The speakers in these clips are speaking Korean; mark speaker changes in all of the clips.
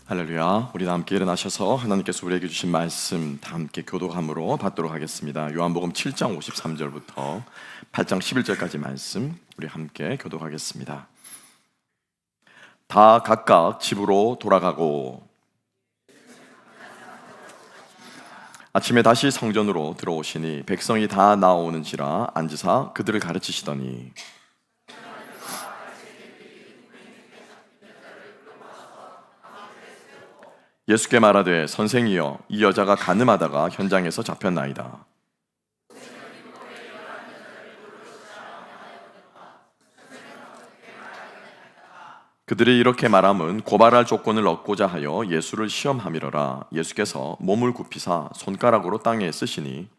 Speaker 1: 할렐루야. 우리 다 함께 일어나셔서 하나님께서 우리에게 주신 말씀 다 함께 교독함으로 받도록 하겠습니다. 요한복음 7장 53절부터 8장 11절까지 말씀 우리 함께 교독하겠습니다. 다 각각 집으로 돌아가고 아침에 다시 성전으로 들어오시니 백성이 다 나오는지라 앉으사 그들을 가르치시더니 예수께 말하되 선생이여 이 여자가 간음하다가 현장에서 잡혔나이다. 그들이 이렇게 말함은 고발할 조건을 얻고자 하여 예수를 시험함이러라. 예수께서 몸을 굽히사 손가락으로 땅에 쓰시니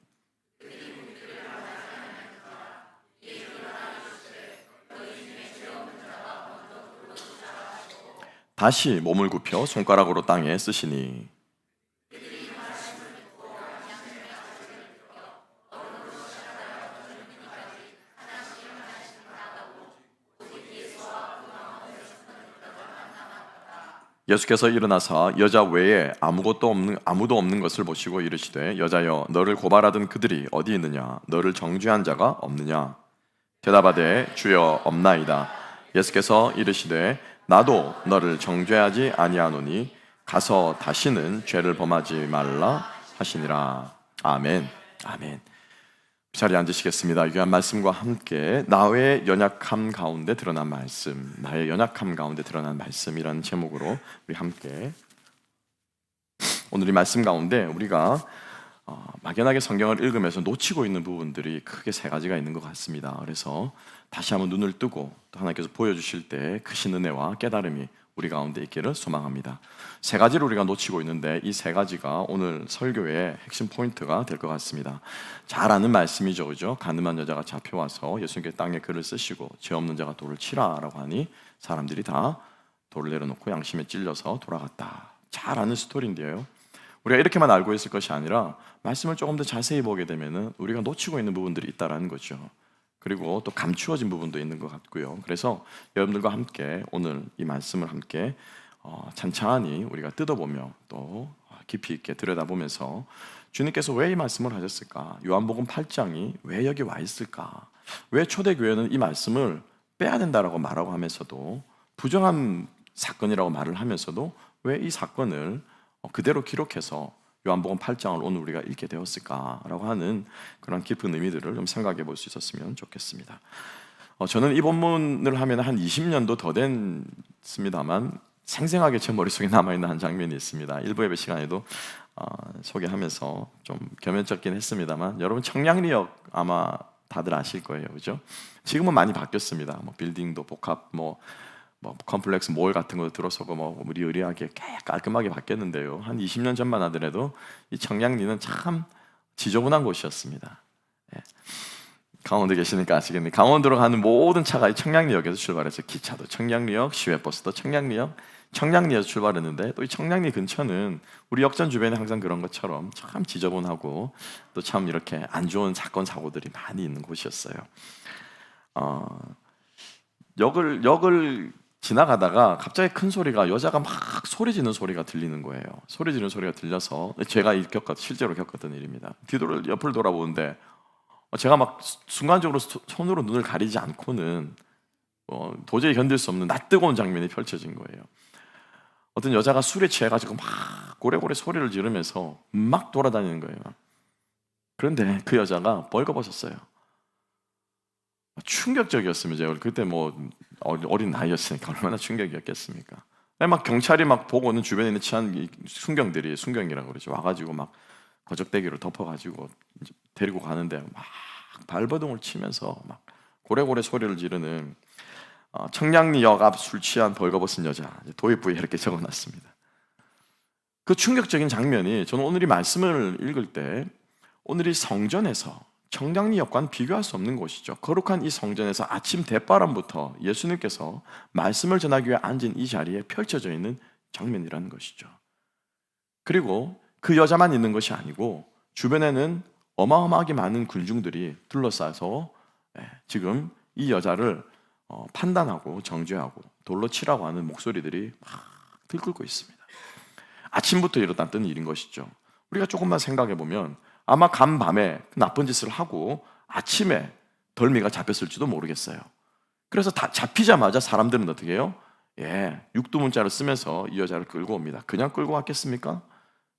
Speaker 1: 다시 몸을 굽혀 손가락으로 땅에 쓰시니 예수께서 일어나사 여자 외에 아무도 없는 것을 보시고 이르시되 여자여 너를 고발하던 그들이 어디 있느냐 너를 정죄한 자가 없느냐 대답하되 주여 없나이다. 예수께서 이르시되 나도 너를 정죄하지 아니하노니 가서 다시는 죄를 범하지 말라 하시니라. 아멘. 아멘. 자리에 앉으시겠습니다. 귀한 말씀과 함께 나의 연약함 가운데 드러난 말씀, 나의 연약함 가운데 드러난 말씀이라는 제목으로 우리 함께 오늘 이 말씀 가운데 우리가 막연하게 성경을 읽으면서 놓치고 있는 부분들이 크게 세 가지가 있는 것 같습니다. 그래서 다시 한번 눈을 뜨고 또 하나님께서 보여주실 때 크신 은혜와 깨달음이 우리 가운데 있기를 소망합니다. 세 가지를 우리가 놓치고 있는데 이 세 가지가 오늘 설교의 핵심 포인트가 될 것 같습니다. 잘 아는 말씀이죠, 그죠? 간음한 여자가 잡혀와서 예수님께 땅에 글을 쓰시고 죄 없는 자가 돌을 치라라고 하니 사람들이 다 돌을 내려놓고 양심에 찔려서 돌아갔다. 잘 아는 스토리인데요. 우리가 이렇게만 알고 있을 것이 아니라 말씀을 조금 더 자세히 보게 되면은 우리가 놓치고 있는 부분들이 있다라는 거죠. 그리고 또 감추어진 부분도 있는 것 같고요. 그래서 여러분들과 함께 오늘 이 말씀을 함께 찬찬히 우리가 뜯어보며 또 깊이 있게 들여다보면서 주님께서 왜 이 말씀을 하셨을까? 요한복음 8장이 왜 여기 와 있을까? 왜 초대교회는 이 말씀을 빼야 된다라고 말하고 하면서도 부정한 사건이라고 말을 하면서도 왜 이 사건을 그대로 기록해서 요한복음 8장을 오늘 우리가 읽게 되었을까라고 하는 그런 깊은 의미들을 좀 생각해 볼 수 있었으면 좋겠습니다. 저는 이 본문을 하면 한 20년도 더 됐습니다만 생생하게 제 머릿속에 남아있는 한 장면이 있습니다. 일부 예배 시간에도 소개하면서 좀 겸연쩍긴 했습니다만 여러분 청량리역 아마 다들 아실 거예요, 그죠? 지금은 많이 바뀌었습니다. 빌딩도 복합 컴플렉스 몰 같은 거 들어서고 의리하게 깔끔하게 바뀌었는데요. 한 20년 전만 하더라도 이 청량리는 참 지저분한 곳이었습니다. 예. 강원도 계시니까 아시겠네요. 강원도로 가는 모든 차가 이 청량리역에서 출발해서 기차도 청량리역, 시외버스도 청량리에서 출발했는데 또 이 청량리 근처는 우리 역전 주변에 항상 그런 것처럼 참 지저분하고 또 참 이렇게 안 좋은 사건 사고들이 많이 있는 곳이었어요. 역을 지나가다가 갑자기 큰 소리가 여자가 막 소리 지르는 소리가 들리는 거예요. 소리 지르는 소리가 들려서 제가 실제로 겪었던 일입니다. 옆을 돌아보는데 제가 막 순간적으로 손으로 눈을 가리지 않고는 도저히 견딜 수 없는 낯뜨거운 장면이 펼쳐진 거예요. 어떤 여자가 술에 취해가지고 막 고래고래 소리를 지르면서 막 돌아다니는 거예요. 그런데 그 여자가 벌거벗었어요. 충격적이었습니다. 제가 그때 어린 나이였으니까 얼마나 충격이었겠습니까? 막 경찰이 막 보고는 주변에 있는 치안 순경이라고 그러죠. 와가지고 막 거적대기로 덮어가지고 데리고 가는데 막 발버둥을 치면서 막 고래고래 소리를 지르는 청량리역 앞 술 취한 벌거벗은 여자, 도입부에 이렇게 적어놨습니다. 그 충격적인 장면이 저는 오늘 이 말씀을 읽을 때 오늘 이 성전에서 청량리역과는 비교할 수 없는 곳이죠. 거룩한 이 성전에서 아침 대바람부터 예수님께서 말씀을 전하기 위해 앉은 이 자리에 펼쳐져 있는 장면이라는 것이죠. 그리고 그 여자만 있는 것이 아니고 주변에는 어마어마하게 많은 군중들이 둘러싸서 지금 이 여자를 판단하고 정죄하고 돌로 치라고 하는 목소리들이 막 들끓고 있습니다. 아침부터 일어났던 일인 것이죠. 우리가 조금만 생각해 보면 아마 간밤에 나쁜 짓을 하고 아침에 덜미가 잡혔을지도 모르겠어요. 그래서 다 잡히자마자 사람들은 어떻게 해요? 육두문자를 쓰면서 이 여자를 끌고 옵니다. 그냥 끌고 왔겠습니까?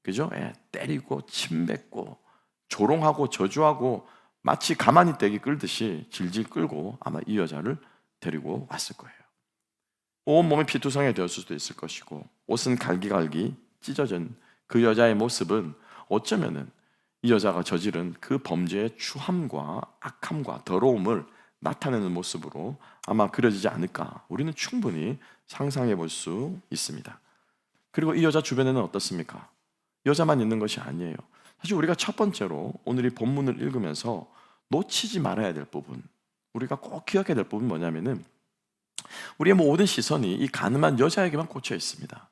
Speaker 1: 그죠? 때리고 침뱉고 조롱하고 저주하고 마치 가만히 떼기 끌듯이 질질 끌고 아마 이 여자를 데리고 왔을 거예요. 온몸이 피투성이 되었을 수도 있을 것이고 옷은 갈기갈기 찢어진 그 여자의 모습은 어쩌면은 이 여자가 저지른 그 범죄의 추함과 악함과 더러움을 나타내는 모습으로 아마 그려지지 않을까 우리는 충분히 상상해 볼 수 있습니다. 그리고 이 여자 주변에는 어떻습니까? 여자만 있는 것이 아니에요. 사실 우리가 첫 번째로 오늘 이 본문을 읽으면서 놓치지 말아야 될 부분, 우리가 꼭 기억해야 될 부분이 뭐냐면은 우리의 모든 시선이 이 가늠한 여자에게만 꽂혀 있습니다.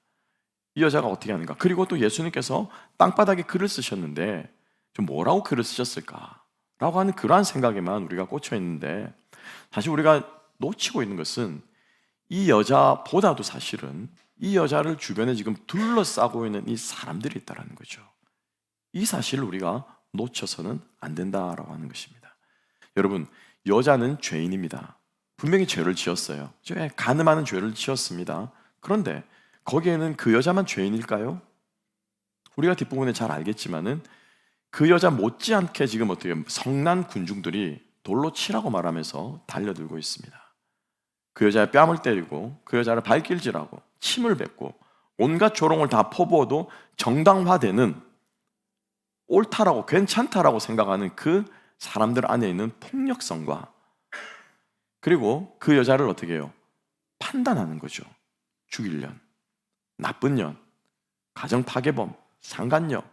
Speaker 1: 이 여자가 어떻게 하는가? 그리고 또 예수님께서 땅바닥에 글을 쓰셨는데 좀 뭐라고 글을 쓰셨을까? 라고 하는 그러한 생각에만 우리가 꽂혀 있는데 사실 우리가 놓치고 있는 것은 이 여자보다도 사실은 이 여자를 주변에 지금 둘러싸고 있는 이 사람들이 있다는 거죠. 이 사실을 우리가 놓쳐서는 안 된다라고 하는 것입니다. 여러분, 여자는 죄인입니다. 분명히 죄를 지었어요. 간음하는 죄를 지었습니다. 그런데 거기에는 그 여자만 죄인일까요? 우리가 뒷부분에 잘 알겠지만은 그 여자 못지않게 지금 어떻게 성난 군중들이 돌로 치라고 말하면서 달려들고 있습니다. 그 여자의 뺨을 때리고 그 여자를 발길질하고 침을 뱉고 온갖 조롱을 다 퍼부어도 정당화되는 옳다라고 괜찮다라고 생각하는 그 사람들 안에 있는 폭력성과 그리고 그 여자를 어떻게 해요? 판단하는 거죠. 죽일 년, 나쁜 년, 가정파괴범, 상간녀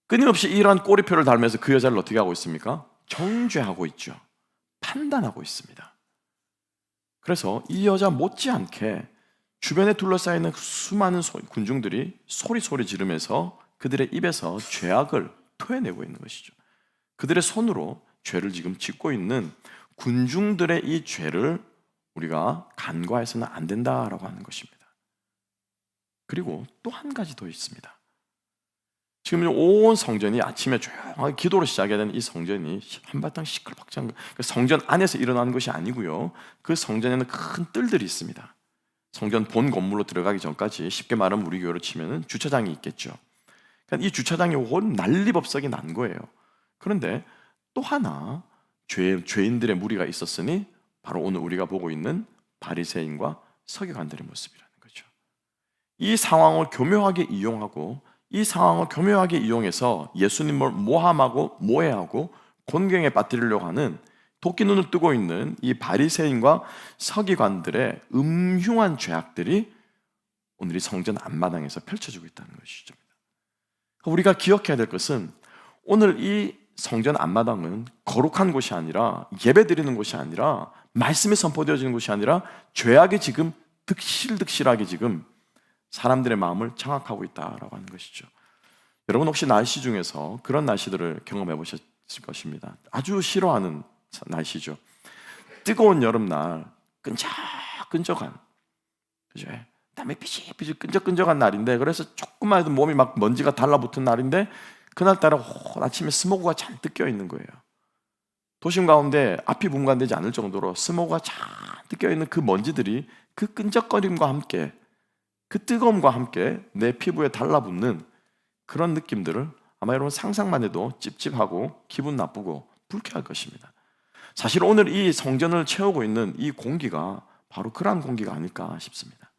Speaker 1: 끊임없이 이러한 꼬리표를 달면서 그 여자를 어떻게 하고 있습니까? 정죄하고 있죠. 판단하고 있습니다. 그래서 이 여자 못지않게 주변에 둘러싸이는 수많은 군중들이 소리 지르면서 그들의 입에서 죄악을 토해내고 있는 것이죠. 그들의 손으로 죄를 지금 짓고 있는 군중들의 이 죄를 우리가 간과해서는 안 된다라고 하는 것입니다. 그리고 또 한 가지 더 있습니다. 지금 온 성전이 아침에 조용하게 기도로 시작해야 되는 이 성전이 한바탕 시끌벅적한 성전 안에서 일어나는 것이 아니고요. 그 성전에는 큰 뜰들이 있습니다. 성전 본 건물로 들어가기 전까지 쉽게 말하면 우리 교회로 치면 주차장이 있겠죠. 그러니까 이 주차장이 온 난리법석이 난 거예요. 그런데 또 하나 죄인들의 무리가 있었으니 바로 오늘 우리가 보고 있는 바리새인과 서기관들의 모습이라는 거죠. 이 상황을 교묘하게 이용하고 이 상황을 교묘하게 이용해서 예수님을 모함하고 모해하고 곤경에 빠뜨리려고 하는 도끼 눈을 뜨고 있는 이 바리새인과 서기관들의 음흉한 죄악들이 오늘 이 성전 앞마당에서 펼쳐지고 있다는 것이죠. 우리가 기억해야 될 것은 오늘 이 성전 앞마당은 거룩한 곳이 아니라 예배드리는 곳이 아니라 말씀이 선포되어지는 곳이 아니라 죄악이 지금 득실득실하게 지금 사람들의 마음을 장악하고 있다라고 하는 것이죠. 여러분 혹시 날씨 중에서 그런 날씨들을 경험해 보셨을 것입니다. 아주 싫어하는 날씨죠. 뜨거운 여름날 끈적끈적한 그죠? 땀이 삐질삐질 끈적끈적한 날인데 그래서 조금만 해도 몸이 막 먼지가 달라붙은 날인데 그날따라 아침에 스모그가 잔뜩 껴있는 거예요. 도심 가운데 앞이 분간되지 않을 정도로 스모그가 잔뜩 껴있는 그 먼지들이 그 끈적거림과 함께 그 뜨거움과 함께 내 피부에 달라붙는 그런 느낌들을 아마 여러분 상상만 해도 찝찝하고 기분 나쁘고 불쾌할 것입니다. 사실 오늘 이 성전을 채우고 있는 이 공기가 바로 그러한 공기가 아닐까 싶습니다.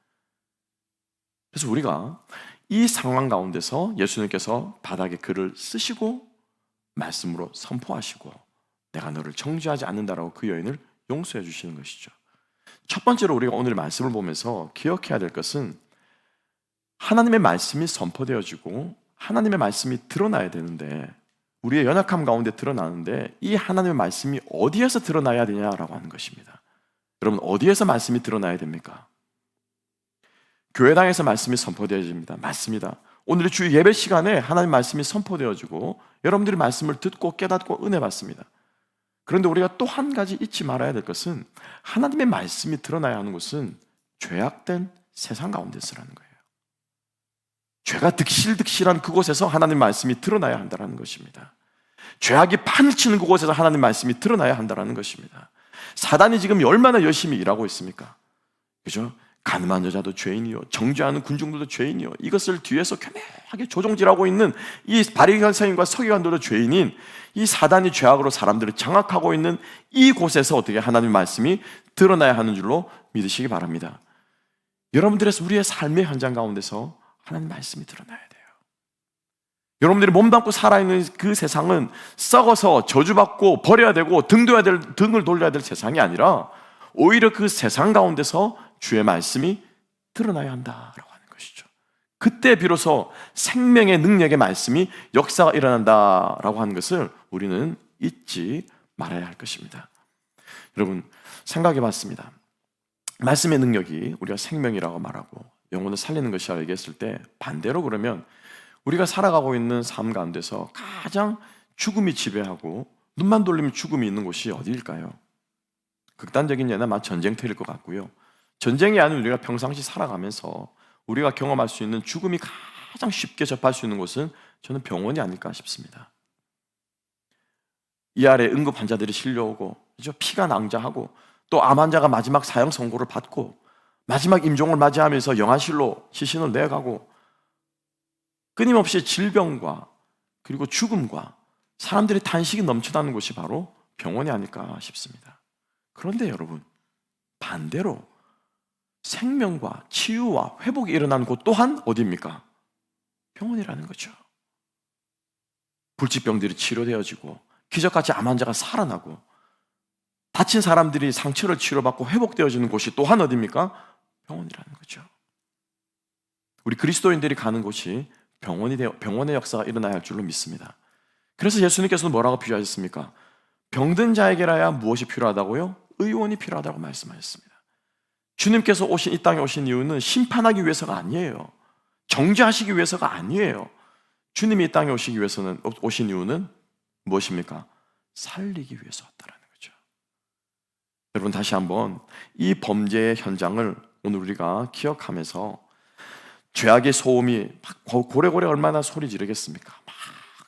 Speaker 1: 그래서 우리가 이 상황 가운데서 예수님께서 바닥에 글을 쓰시고 말씀으로 선포하시고 내가 너를 정죄하지 않는다라고 그 여인을 용서해 주시는 것이죠. 첫 번째로 우리가 오늘 말씀을 보면서 기억해야 될 것은 하나님의 말씀이 선포되어지고 하나님의 말씀이 드러나야 되는데 우리의 연약함 가운데 드러나는데 이 하나님의 말씀이 어디에서 드러나야 되냐라고 하는 것입니다. 여러분 어디에서 말씀이 드러나야 됩니까? 교회당에서 말씀이 선포되어집니다. 맞습니다. 오늘 주 예배 시간에 하나님 말씀이 선포되어지고 여러분들이 말씀을 듣고 깨닫고 은혜 받습니다. 그런데 우리가 또 한 가지 잊지 말아야 될 것은 하나님의 말씀이 드러나야 하는 곳은 죄악된 세상 가운데서라는 거예요. 죄가 득실득실한 그곳에서 하나님 말씀이 드러나야 한다는 것입니다. 죄악이 판을 치는 그곳에서 하나님 말씀이 드러나야 한다는 것입니다. 사단이 지금 얼마나 열심히 일하고 있습니까? 그죠? 가늠한 여자도 죄인이요, 정죄하는 군중들도 죄인이요, 이것을 뒤에서 교묘하게 조종질하고 있는 이 바리새인과 서기관들도 죄인인 이 사단이 죄악으로 사람들을 장악하고 있는 이곳에서 어떻게 하나님의 말씀이 드러나야 하는 줄로 믿으시기 바랍니다. 여러분들의 우리의 삶의 현장 가운데서 하나님의 말씀이 드러나야 돼요. 여러분들이 몸담고 살아있는 그 세상은 썩어서 저주받고 버려야 되고 등을 돌려야 될 세상이 아니라 오히려 그 세상 가운데서 주의 말씀이 드러나야 한다라고 하는 것이죠. 그때 비로소 생명의 능력의 말씀이 역사가 일어난다라고 하는 것을 우리는 잊지 말아야 할 것입니다. 여러분, 생각해 봤습니다. 말씀의 능력이 우리가 생명이라고 말하고 영혼을 살리는 것이라고 얘기했을 때, 반대로 그러면 우리가 살아가고 있는 삶 가운데서 가장 죽음이 지배하고 눈만 돌리면 죽음이 있는 곳이 어디일까요? 극단적인 예는 전쟁터일 것 같고요. 전쟁이 아닌 우리가 평상시 살아가면서 우리가 경험할 수 있는 죽음이 가장 쉽게 접할 수 있는 곳은 저는 병원이 아닐까 싶습니다. 이 아래 응급 환자들이 실려오고, 피가 낭자하고, 또 암 환자가 마지막 사형 선고를 받고 마지막 임종을 맞이하면서 영안실로 시신을 내어가고, 끊임없이 질병과 그리고 죽음과 사람들의 탄식이 넘쳐나는 곳이 바로 병원이 아닐까 싶습니다. 그런데 여러분, 반대로 생명과 치유와 회복이 일어나는 곳 또한 어디입니까? 병원이라는 거죠. 불치병들이 치료되어지고 기적같이 암 환자가 살아나고 다친 사람들이 상처를 치료받고 회복되어지는 곳이 또한 어디입니까? 병원이라는 거죠. 우리 그리스도인들이 가는 곳이 병원의 역사가 일어나야 할 줄로 믿습니다. 그래서 예수님께서는 뭐라고 비유하셨습니까? 병든 자에게라야 무엇이 필요하다고요? 의원이 필요하다고 말씀하셨습니다. 주님께서 이 땅에 오신 이유는 심판하기 위해서가 아니에요. 정죄하시기 위해서가 아니에요. 주님이 이 땅에 오신 이유는 무엇입니까? 살리기 위해서 왔다라는 거죠. 여러분, 다시 한번 이 범죄의 현장을 오늘 우리가 기억하면서, 죄악의 소음이 막 고래고래 얼마나 소리 지르겠습니까? 막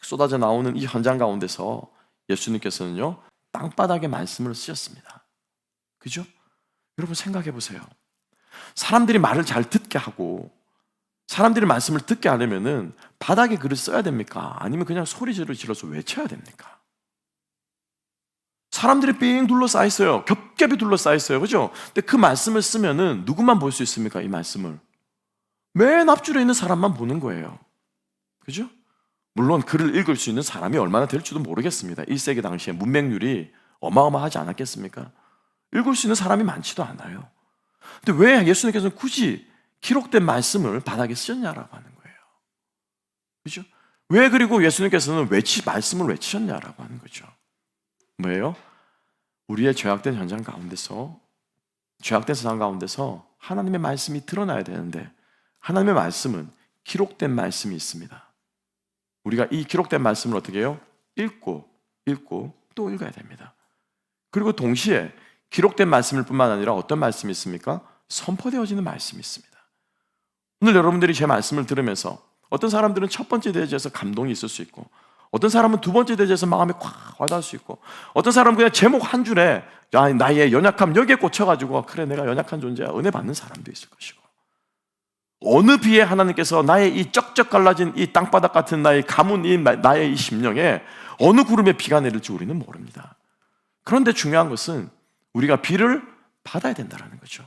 Speaker 1: 쏟아져 나오는 이 현장 가운데서 예수님께서는요, 땅바닥에 말씀을 쓰셨습니다. 그죠? 여러분, 생각해 보세요. 사람들이 말을 잘 듣게 하고 사람들이 말씀을 듣게 하려면은 바닥에 글을 써야 됩니까? 아니면 그냥 소리 질러서 외쳐야 됩니까? 사람들이 삥 둘러싸여 있어요. 겹겹이 둘러싸여 있어요. 그죠? 근데 그 말씀을 쓰면은 누구만 볼 수 있습니까? 이 말씀을 맨 앞줄에 있는 사람만 보는 거예요. 그죠? 물론 글을 읽을 수 있는 사람이 얼마나 될지도 모르겠습니다. 1세기 당시에 문맹률이 어마어마하지 않았겠습니까? 읽을 수 있는 사람이 많지도 않아요. 근데 왜 예수님께서는 굳이 기록된 말씀을 바닥에 쓰셨냐라고 하는 거예요. 그죠? 왜 그리고 예수님께서는 말씀을 외치셨냐라고 하는 거죠. 뭐예요? 우리의 죄악된 현장 가운데서, 죄악된 세상 가운데서 하나님의 말씀이 드러나야 되는데, 하나님의 말씀은 기록된 말씀이 있습니다. 우리가 이 기록된 말씀을 어떻게 해요? 읽고 또 읽어야 됩니다. 그리고 동시에 기록된 말씀일 뿐만 아니라 어떤 말씀이 있습니까? 선포되어지는 말씀이 있습니다. 오늘 여러분들이 제 말씀을 들으면서 어떤 사람들은 첫 번째 대지에서 감동이 있을 수 있고, 어떤 사람은 두 번째 대지에서 마음에 콱 와닿을 수 있고, 어떤 사람은 그냥 제목 한 줄에 나의 연약함 여기에 꽂혀가지고 그래 내가 연약한 존재야 은혜 받는 사람도 있을 것이고, 어느 비에 하나님께서 나의 이 쩍쩍 갈라진 이 땅바닥 같은 나의 가문, 나의 이 심령에 어느 구름에 비가 내릴지 우리는 모릅니다. 그런데 중요한 것은 우리가 비를 받아야 된다는 거죠.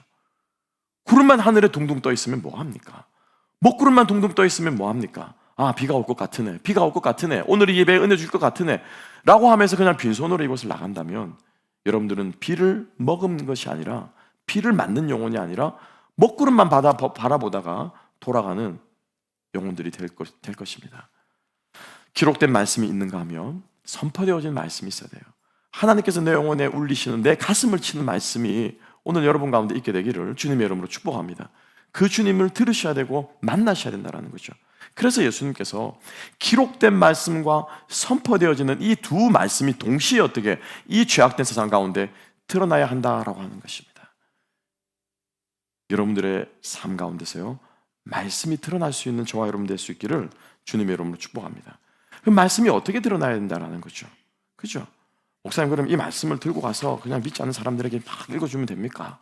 Speaker 1: 구름만 하늘에 둥둥 떠 있으면 뭐합니까? 먹구름만 둥둥 떠 있으면 뭐합니까? 비가 올 것 같으네, 비가 올 것 같으네, 오늘 이 예배에 은혜 줄 것 같으네 라고 하면서 그냥 빈손으로 이곳을 나간다면, 여러분들은 비를 머금는 것이 아니라, 비를 맞는 영혼이 아니라 먹구름만 바라보다가 돌아가는 영혼들이 될 것입니다. 기록된 말씀이 있는가 하면 선포되어진 말씀이 있어야 돼요. 하나님께서 내 영혼에 울리시는, 내 가슴을 치는 말씀이 오늘 여러분 가운데 있게 되기를 주님의 이름으로 축복합니다. 그 주님을 들으셔야 되고 만나셔야 된다는 거죠. 그래서 예수님께서 기록된 말씀과 선포되어지는 이 두 말씀이 동시에 어떻게 이 죄악된 세상 가운데 드러나야 한다라고 하는 것입니다. 여러분들의 삶 가운데서요, 말씀이 드러날 수 있는 저와 여러분 될 수 있기를 주님의 이름으로 축복합니다. 그 말씀이 어떻게 드러나야 된다라는 거죠. 그죠? 목사님, 그럼 이 말씀을 들고 가서 그냥 믿지 않는 사람들에게 막 읽어주면 됩니까?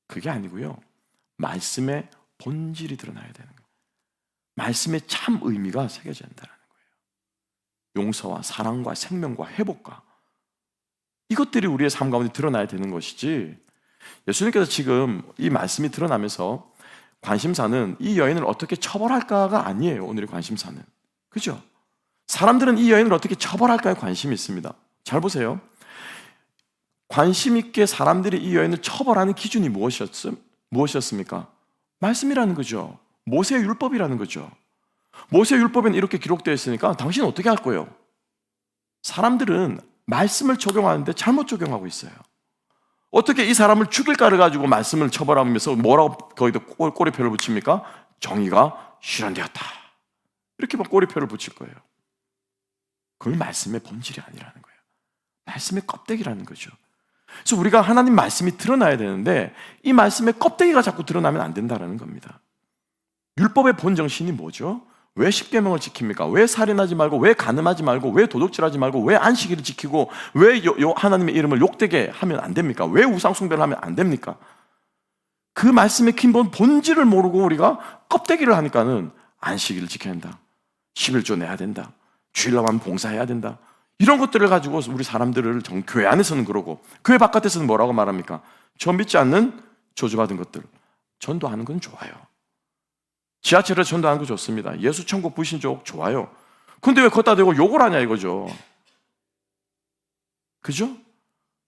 Speaker 1: 그게 아니고요. 말씀의 본질이 드러나야 되는 거예요. 말씀의 참 의미가 새겨져야 된다는 거예요. 용서와 사랑과 생명과 회복과 이것들이 우리의 삶 가운데 드러나야 되는 것이지, 예수님께서 지금 이 말씀이 드러나면서 관심사는 이 여인을 어떻게 처벌할까가 아니에요. 오늘의 관심사는. 그죠? 사람들은 이 여인을 어떻게 처벌할까에 관심이 있습니다. 잘 보세요. 관심 있게 사람들이 이 여인을 처벌하는 기준이 무엇이었습니까? 말씀이라는 거죠. 모세의 율법이라는 거죠. 모세의 율법에는 이렇게 기록되어 있으니까 당신은 어떻게 할 거예요? 사람들은 말씀을 적용하는데 잘못 적용하고 있어요. 어떻게 이 사람을 죽일까를 가지고 말씀을 처벌하면서 뭐라고 거기다 꼬리표를 붙입니까? 정의가 실현되었다. 이렇게 막 꼬리표를 붙일 거예요. 그건 말씀의 본질이 아니라는 거예요. 말씀의 껍데기라는 거죠. 그래서 우리가 하나님 말씀이 드러나야 되는데 이 말씀의 껍데기가 자꾸 드러나면 안 된다는 겁니다. 율법의 본 정신이 뭐죠? 왜 십계명을 지킵니까? 왜 살인하지 말고, 왜 간음하지 말고, 왜 도둑질하지 말고, 왜 안식일을 지키고, 왜 하나님의 이름을 욕되게 하면 안 됩니까? 왜 우상 숭배를 하면 안 됩니까? 그 말씀의 근본 본질을 모르고 우리가 껍데기를 하니까는 안식일을 지켜야 된다, 11조 내야 된다, 주일날 하면 봉사해야 된다, 이런 것들을 가지고 우리 사람들을 교회 안에서는 그러고 교회 바깥에서는 뭐라고 말합니까? 저 믿지 않는 저주받은 것들 전도하는 건 좋아요. 지하철에 전도하는 거 좋습니다. 예수 천국 불신족 좋아요. 근데 왜 걷다 대고 욕을 하냐 이거죠. 그죠?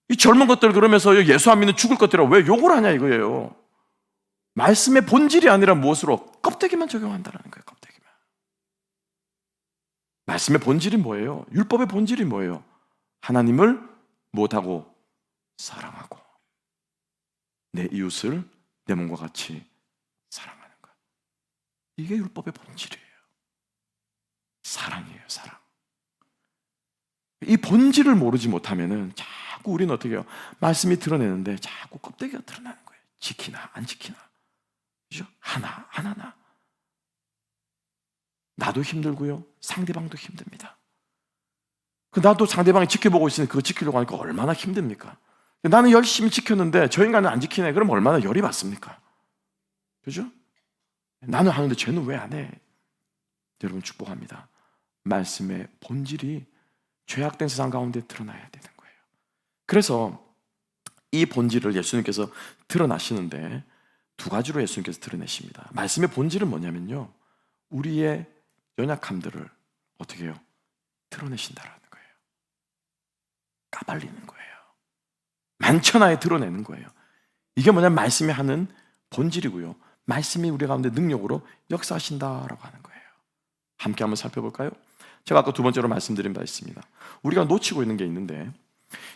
Speaker 1: 이 젊은 것들 그러면서 예수 안 믿는 죽을 것들이라고 왜 욕을 하냐 이거예요. 말씀의 본질이 아니라 무엇으로? 껍데기만 적용한다는 거예요. 껍데기만. 말씀의 본질이 뭐예요? 율법의 본질이 뭐예요? 하나님을 못하고 사랑하고 내 이웃을 내 몸과 같이 사랑하는 것. 이게 율법의 본질이에요. 사랑이에요, 사랑. 이 본질을 모르지 못하면은 자꾸 우리는 어떻게 해요? 말씀이 드러내는데 자꾸 껍데기가 드러나는 거예요. 지키나 안 지키나. 그죠? 하나 안 하나. 나도 힘들고요, 상대방도 힘듭니다. 나도 상대방이 지켜보고 있으니 그거 지키려고 하니까 얼마나 힘듭니까? 나는 열심히 지켰는데 저 인간은 안 지키네. 그럼 얼마나 열이 받습니까? 그죠? 나는 하는데 쟤는 왜 안 해? 여러분 축복합니다. 말씀의 본질이 죄악된 세상 가운데 드러나야 되는 거예요. 그래서 이 본질을 예수님께서 드러나시는데 두 가지로 예수님께서 드러내십니다. 말씀의 본질은 뭐냐면요, 우리의 연약함들을 어떻게 해요? 드러내신다라는 거예요. 까발리는 거예요. 만천하에 드러내는 거예요. 이게 뭐냐면 말씀이 하는 본질이고요, 말씀이 우리 가운데 능력으로 역사하신다라고 하는 거예요. 함께 한번 살펴볼까요? 제가 아까 두 번째로 말씀드린 바 있습니다. 우리가 놓치고 있는 게 있는데,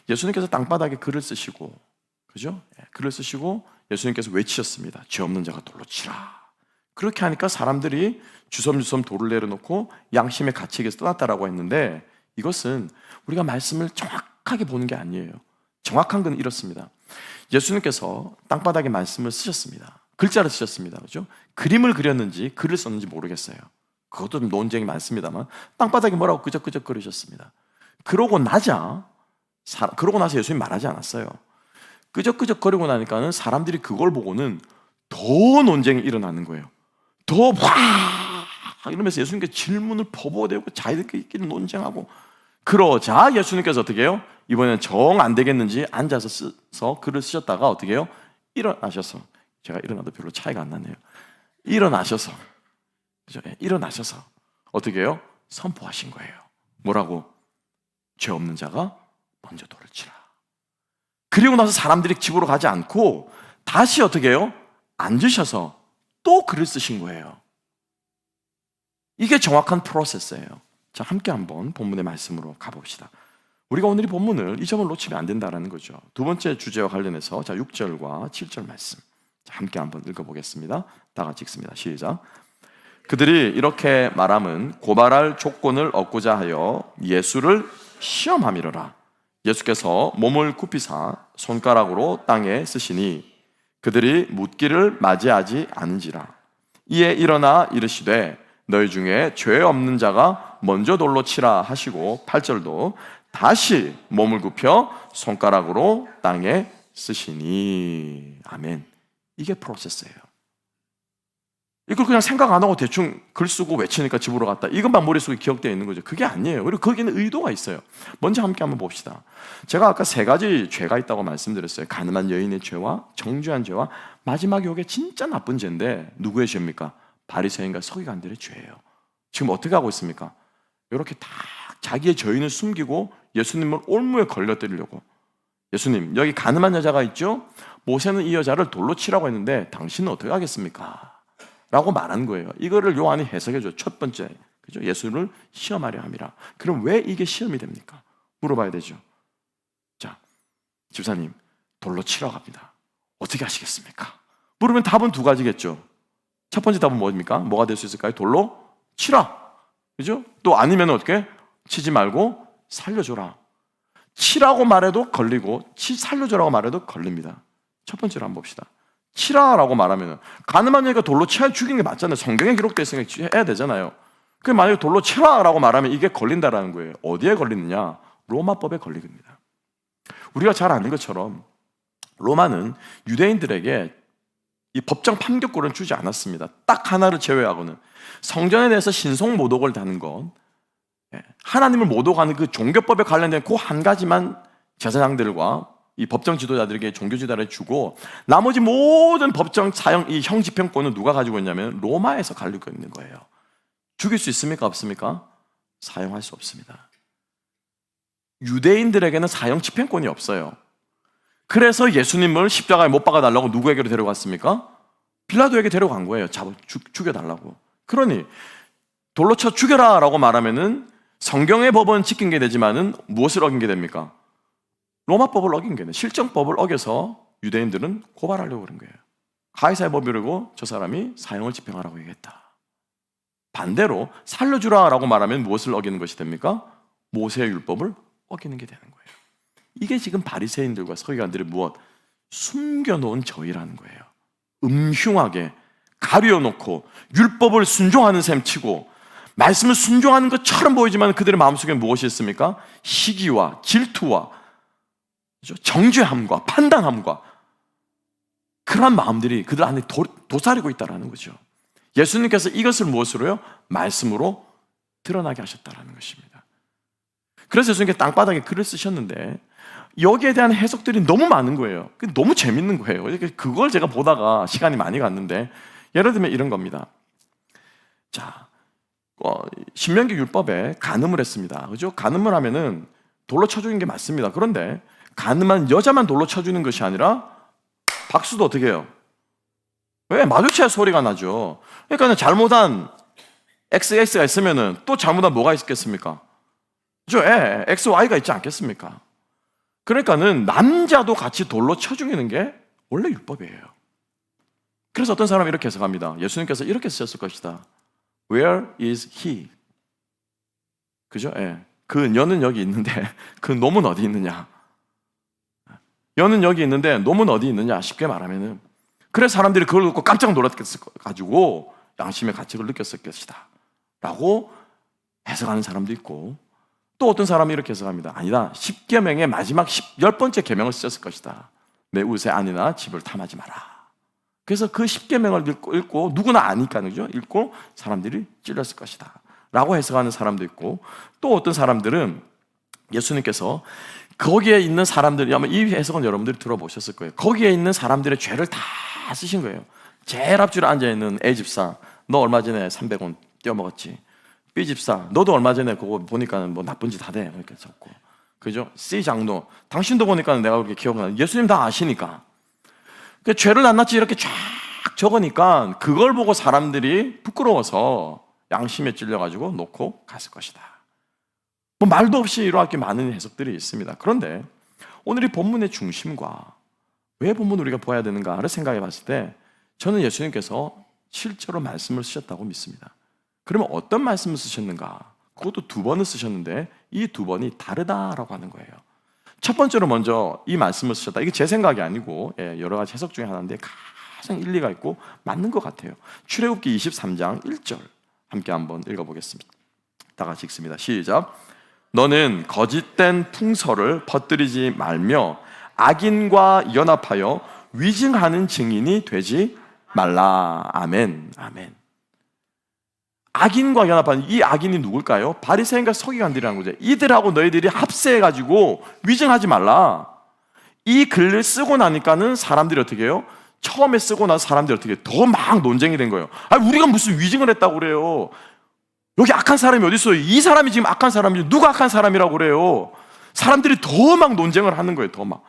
Speaker 1: 예수님께서 땅바닥에 글을 쓰시고, 그죠? 글을 쓰시고 예수님께서 외치셨습니다. 죄 없는 자가 돌로 치라. 그렇게 하니까 사람들이 주섬주섬 돌을 내려놓고 양심의 가책에서 떠났다라고 했는데, 이것은 우리가 말씀을 정확하게 보는 게 아니에요. 정확한 건 이렇습니다. 예수님께서 땅바닥에 말씀을 쓰셨습니다. 글자를 쓰셨습니다. 그죠? 그림을 그렸는지 글을 썼는지 모르겠어요. 그것도 좀 논쟁이 많습니다만 땅바닥에 뭐라고 끄적끄적 거리셨습니다. 그러고 나서 예수님이 말하지 않았어요. 끄적끄적 거리고 나니까는 사람들이 그걸 보고는 더 논쟁이 일어나는 거예요. 더 막 이러면서 예수님께 질문을 퍼부어대고 자기들끼리 논쟁하고, 그러자 예수님께서 어떻게 해요? 이번에는 정 안 되겠는지 앉아서 써서 글을 쓰셨다가 어떻게 해요? 일어나셔서, 제가 일어나도 별로 차이가 안 나네요. 일어나셔서, 그죠? 일어나셔서 어떻게 해요? 선포하신 거예요. 뭐라고? 죄 없는 자가 먼저 돌을 치라. 그리고 나서 사람들이 집으로 가지 않고 다시 어떻게 해요? 앉으셔서 또 글을 쓰신 거예요. 이게 정확한 프로세스예요. 자, 함께 한번 본문의 말씀으로 가봅시다. 우리가 오늘 이 본문을 이 점을 놓치면 안 된다는 거죠. 두 번째 주제와 관련해서 6절과 7절 말씀, 자, 함께 한번 읽어보겠습니다. 다 같이 읽습니다. 시작. 그들이 이렇게 말함은 고발할 조건을 얻고자 하여 예수를 시험함이로라. 예수께서 몸을 굽히사 손가락으로 땅에 쓰시니 그들이 묻기를 맞이하지 않은지라. 이에 일어나 이르시되 너희 중에 죄 없는 자가 먼저 돌로 치라 하시고 8절도 다시 몸을 굽혀 손가락으로 땅에 쓰시니. 아멘. 이게 프로세스예요. 이걸 그냥 생각 안 하고 대충 글 쓰고 외치니까 집으로 갔다, 이것만 머릿속에 기억되어 있는 거죠. 그게 아니에요. 그리고 거기는 의도가 있어요. 먼저 함께 한번 봅시다. 제가 아까 3가지 죄가 있다고 말씀드렸어요. 가늠한 여인의 죄와 정죄한 죄와 마지막에 이게 진짜 나쁜 죄인데 누구의 죄입니까? 바리새인과 서기관들의 죄예요. 지금 어떻게 하고 있습니까? 이렇게 다 자기의 죄인을 숨기고 예수님을 올무에 걸려드리려고. 예수님, 여기 가늠한 여자가 있죠? 모세는 이 여자를 돌로 치라고 했는데 당신은 어떻게 하겠습니까? 라고 말한 거예요. 이거를 요한이 해석해줘요. 첫 번째, 그죠? 예수를 시험하려 함이라. 그럼 왜 이게 시험이 됩니까? 물어봐야 되죠. 자, 집사님, 돌로 치라고 합니다. 어떻게 하시겠습니까? 물으면 답은 2가지겠죠. 첫 번째 답은 뭡니까? 뭐가 될 수 있을까요? 돌로 치라. 그죠? 또 아니면 어떻게? 치지 말고 살려줘라. 치라고 말해도 걸리고 살려줘라고 말해도 걸립니다. 첫 번째로 한번 봅시다. 치라라고 말하면 가늠한 여인가 돌로 치아 죽이는 게 맞잖아요. 성경에 기록되어 있으니까 해야 되잖아요. 그 만약에 돌로 치라라고 말하면 이게 걸린다라는 거예요. 어디에 걸리느냐? 로마법에 걸립니다. 우리가 잘 아는 것처럼 로마는 유대인들에게 이 법정 판결권을 주지 않았습니다. 딱 하나를 제외하고는 성전에 대해서 신성 모독을 다는 것, 하나님을 모독하는 그 종교법에 관련된 그 한 가지만 제사장들과 이 법정 지도자들에게 종교 지도자를 주고 나머지 모든 법정 사형, 이 형 집행권은 누가 가지고 있냐면 로마에서 가지고 있는 거예요. 죽일 수 있습니까? 없습니까? 사용할 수 없습니다. 유대인들에게는 사형 집행권이 없어요. 그래서 예수님을 십자가에 못 박아달라고 누구에게로 데려갔습니까? 빌라도에게 데려간 거예요. 죽여달라고. 그러니 돌로 쳐 죽여라 라고 말하면은 성경의 법은 지킨 게 되지만은 무엇을 어긴 게 됩니까? 로마법을 어긴 게 돼요. 실정법을 어겨서 유대인들은 고발하려고 그런 거예요. 가이사의 법이라고 저 사람이 사형을 집행하라고 얘기했다. 반대로 살려주라 라고 말하면 무엇을 어기는 것이 됩니까? 모세의 율법을 어기는 게 되는 거예요. 이게 지금 바리새인들과 서기관들이 무엇? 숨겨놓은 저희라는 거예요. 음흉하게 가려놓고 율법을 순종하는 셈 치고 말씀을 순종하는 것처럼 보이지만 그들의 마음속에 무엇이 있습니까? 시기와 질투와 정죄함과 판단함과 그러한 마음들이 그들 안에 도사리고 있다는 거죠. 예수님께서 이것을 무엇으로요? 말씀으로 드러나게 하셨다는 것입니다. 그래서 예수님께서 땅바닥에 글을 쓰셨는데 여기에 대한 해석들이 너무 많은 거예요. 너무 재밌는 거예요. 그걸 제가 보다가 시간이 많이 갔는데 예를 들면 이런 겁니다. 자, 신명기 율법에 간음을 했습니다. 그죠? 간음을 하면은 돌로 쳐주는 게 맞습니다. 그런데 간음한 여자만 돌로 쳐주는 것이 아니라 박수도 어떻게 해요? 왜? 마주쳐야 소리가 나죠. 그러니까 잘못한 XX가 있으면은 또 잘못한 뭐가 있겠습니까? 그죠? XY가 있지 않겠습니까? 그러니까는 남자도 같이 돌로 쳐 죽이는 게 원래 율법이에요. 그래서 어떤 사람이 이렇게 해석합니다. 예수님께서 이렇게 쓰셨을 것이다. Where is he? 그죠? 그 여는 여기 있는데 그 놈은 어디 있느냐? 여는 여기 있는데 놈은 어디 있느냐? 쉽게 말하면은 그래서 사람들이 그걸 듣고 깜짝 놀랐겠을 가지고 양심의 가책을 느꼈을 것이다 라고 해석하는 사람도 있고, 또 어떤 사람이 이렇게 해석합니다. 아니다. 10계명의 마지막 10번째 계명을 쓰셨을 것이다. 내 우세 아니나 집을 탐하지 마라. 그래서 그 10계명을 읽고 누구나 아니까 그죠? 읽고 사람들이 찔렸을 것이다 라고 해석하는 사람도 있고, 또 어떤 사람들은 예수님께서 거기에 있는 사람들, 아마 이 해석은 여러분들이 들어보셨을 거예요. 거기에 있는 사람들의 죄를 다 쓰신 거예요. 제일 앞줄에 앉아있는 A집사, 너 얼마 전에 300원 떼어먹었지. B집사, 너도 얼마 전에 그거 보니까 뭐 나쁜 짓 하대 이렇게 적고, 그죠? C장로, 당신도 보니까 내가 그렇게 기억나는, 예수님 다 아시니까 그 죄를 낱낱이 이렇게 쫙 적으니까 그걸 보고 사람들이 부끄러워서 양심에 찔려가지고 놓고 갔을 것이다. 뭐 말도 없이 이렇게 많은 해석들이 있습니다. 그런데 오늘 이 본문의 중심과 왜 본문을 우리가 보아야 되는가를 생각해 봤을 때 저는 예수님께서 실제로 말씀을 쓰셨다고 믿습니다. 그러면 어떤 말씀을 쓰셨는가? 그것도 2번을 쓰셨는데 이 2번이 다르다라고 하는 거예요. 첫 번째로 먼저 이 말씀을 쓰셨다. 이게 제 생각이 아니고 여러 가지 해석 중에 하나인데 가장 일리가 있고 맞는 것 같아요. 출애굽기 23장 1절 함께 한번 읽어보겠습니다. 다 같이 읽습니다. 시작. 너는 거짓된 풍설을 퍼뜨리지 말며 악인과 연합하여 위증하는 증인이 되지 말라. 아멘. 아멘. 악인과 연합하는 이 악인이 누굴까요? 바리새인과 서기관들이라는 거죠. 이들하고 너희들이 합세해가지고 위증하지 말라. 이 글을 쓰고 나니까는 사람들이 어떻게 해요? 처음에 쓰고 나서 사람들이 어떻게 해요? 더 막 논쟁이 된 거예요. 아니, 우리가 무슨 위증을 했다고 그래요? 여기 악한 사람이 어디 있어요? 이 사람이 지금 악한 사람이지 누가 악한 사람이라고 그래요? 사람들이 더 막 논쟁을 하는 거예요. 더 막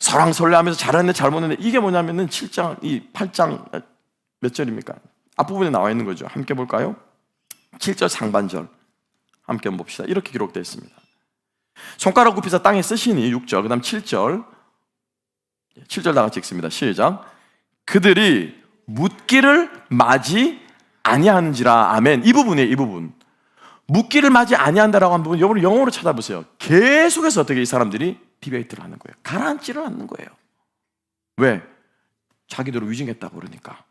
Speaker 1: 설랑설레하면서 잘했네 잘못했네. 이게 뭐냐면은 7장 이 8장 몇 절입니까? 앞부분에 나와 있는 거죠. 함께 볼까요? 7절 상반절 함께 한번 봅시다. 이렇게 기록되어 있습니다. 손가락 굽히사 땅에 쓰시니 6절 그 다음 7절 다 같이 읽습니다. 시작. 그들이 묻기를 마지 아니하는지라. 아멘. 이 부분이에요. 이 부분. 묻기를 마지 아니한다라고 한 부분 여러분 영어로 찾아보세요. 계속해서 어떻게 이 사람들이 디베이트를 하는 거예요. 가라앉지를 않는 거예요. 왜? 자기들을 위증했다고 그러니까.